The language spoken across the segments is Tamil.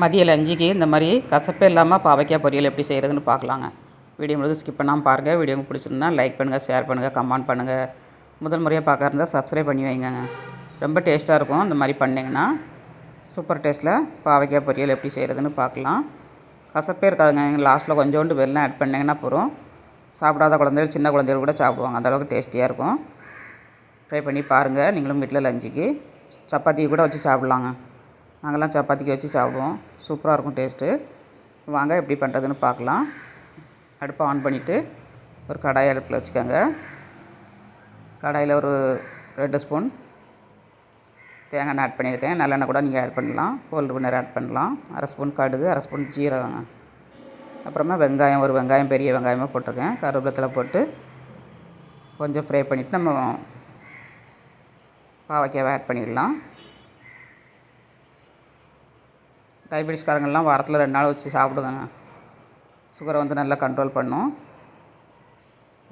மதிய லஞ்சுக்கு இந்த மாதிரி கசப்பே இல்லாமல் பாவைக்காய் பொரியல் எப்படி செய்கிறதுன்னு பார்க்கலாங்க. வீடியோ முழுவதும் ஸ்கிப் பண்ணாமல் பாருங்கள். வீடியோ உங்களுக்கு பிடிச்சிருந்தா லைக் பண்ணுங்கள், ஷேர் பண்ணுங்கள், கமெண்ட் பண்ணுங்கள். முதல் முறையாக பார்க்க இருந்தால் சப்ஸ்கிரைப் பண்ணி வைங்க. ரொம்ப டேஸ்ட்டாக இருக்கும். இந்த மாதிரி பண்ணிங்கன்னா சூப்பர் டேஸ்ட்டில் பாவைக்காய் பொரியல் எப்படி செய்கிறதுன்னு பார்க்கலாம். கசப்பே இருக்காதுங்க. லாஸ்ட்டில் கொஞ்சோண்டு வெல்லம் ஆட் பண்ணிங்கன்னா போதும். சாப்பிடாத குழந்தைகள், சின்ன குழந்தைகள் கூட சாப்பிடுவாங்க. அந்தளவுக்கு டேஸ்டியாக இருக்கும். ட்ரை பண்ணி பாருங்கள். நீங்களும் வீட்டில் லஞ்சுக்கு சப்பாத்தி கூட வச்சு சாப்பிட்லாங்க. நாங்கள்லாம் சப்பாத்திக்கு வச்சு சாப்பிடுவோம். சூப்பராக இருக்கும் டேஸ்ட்டு. வாங்க எப்படி பண்ணுறதுன்னு பார்க்கலாம். அடுப்பை ஆன் பண்ணிவிட்டு ஒரு கடாய் அடுப்பில் வச்சுக்கோங்க. கடாயில் ஒரு 2 ஸ்பூன் தேங்காய் எண்ணெய் ஆட் பண்ணியிருக்கேன். நல்லெண்ணெய் கூட நீங்கள் ஆட் பண்ணலாம். கோல்டு வின்னர் ஆட் பண்ணலாம். 1/2 ஸ்பூன் கடுகு, 1/2 ஸ்பூன் ஜீரகங்க. அப்புறமா வெங்காயம், ஒரு வெங்காயம் பெரிய வெங்காயமாக போட்டிருக்கேன். கருவேப்பிலை போட்டு கொஞ்சம் ஃப்ரை பண்ணிவிட்டு நம்ம பாவைக்காவை ஆட் பண்ணிடலாம். டயபெட்டிஸ்காரங்கள்லாம் வாரத்தில் 2 நாள் வச்சு சாப்பிடுங்க. சுகரை நல்லா கண்ட்ரோல் பண்ணும்.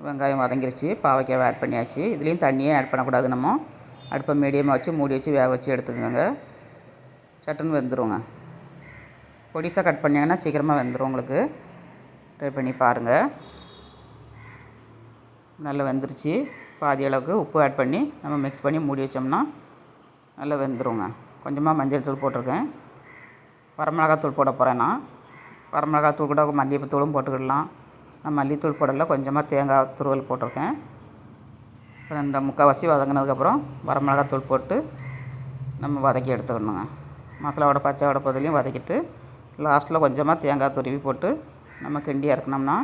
வெங்காயம் வதங்கிருச்சு. பாவைக்காவை ஆட் பண்ணியாச்சு. இதுலேயும் தண்ணியே ஆட் பண்ணக்கூடாது. நம்ம அடுப்பை மீடியமாக வச்சு மூடி வச்சு வேக வச்சு எடுத்துக்கோங்க. சட்டுன்னு வெந்துருங்க. பொடிசாக கட் பண்ணிங்கன்னா சீக்கிரமாக வெந்துடும் உங்களுக்கு. ட்ரை பண்ணி பாருங்கள். நல்லா வெந்துருச்சு. பாதி அளவுக்கு உப்பு ஆட் பண்ணி நம்ம மிக்ஸ் பண்ணி மூடி வச்சோம்னா நல்லா வெந்துருங்க. கொஞ்சமாக மஞ்சள் தூள் போட்டிருக்கேன். வரமிளகாத்தூள் போட போகிறேன் நான். வரமிளகாத்தூள் கூட மல்லிகைத்தூளும் போட்டுக்கிடலாம். நான் மல்லித்தூள் போடலை. கொஞ்சமாக தேங்காய் துருவல் போட்டிருக்கேன். இந்த முக்கால்வாசி வதங்கினதுக்கப்புறம் வரமிளகாத்தூள் போட்டு நம்ம வதக்கி எடுத்துக்கணுங்க. மசாலாவோட பச்சை வடை பதிலையும் வதக்கிட்டு லாஸ்ட்டில் கொஞ்சமாக தேங்காய் துருவி போட்டு நம்ம கிண்டி இறக்குனோம்னா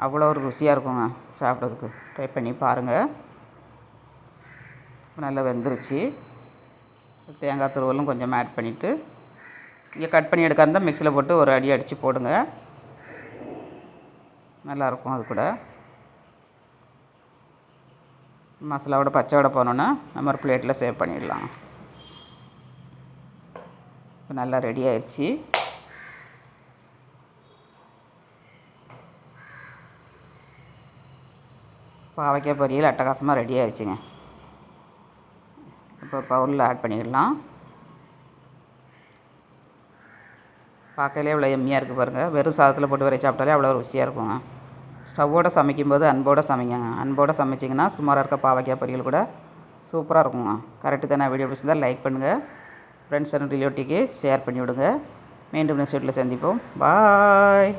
அவ்வளோ ஒரு ருசியாக இருக்குங்க சாப்பிட்றதுக்கு. ட்ரை பண்ணி பாருங்கள். நல்லா வெந்துருச்சு. தேங்காய் துருவலும் கொஞ்சம் ஆட் பண்ணிவிட்டு இங்கே கட் பண்ணி எடுக்க இருந்தால் மிக்சியில் போட்டு ஒரு அடி அடித்து போடுங்க. நல்லாயிருக்கும். அது கூட மசாலாவோட பச்சை வடை போனோன்னா நம்ம ஒரு பிளேட்டில் சேவ் பண்ணிடலாம். இப்போ நல்லா ரெடி ஆயிடுச்சு. பாவைக்காய் பொரியல் அட்டகாசமாக ரெடி ஆயிடுச்சுங்க. இப்போ பவுலில் ஆட் பண்ணிடலாம். பார்க்கலே அவ்வளோ எம்மியாக இருக்குது பாருங்கள். வெறும் சாதத்தில் போட்டு வரை சாப்பிட்டாலே அவ்வளோ ருசியாக இருக்குங்க. ஸ்டவ்வோடு சமைக்கும்போது அன்போடு சமைங்க. அன்போடு சமைச்சிங்கன்னா சுமாராக இருக்க பாவைக்காய் பொரியல் கூட சூப்பராக இருக்குங்க. கரெக்டு தானே? வீடியோ பிடிச்சிருந்தால் லைக் பண்ணுங்கள். ஃப்ரெண்ட்ஸ் அண்ட் ரிலேட்டிவ்க்கு ஷேர் பண்ணி விடுங்க. மீண்டும் நெக்ஸ்ட் வீட்டில் சந்திப்போம். பாய்.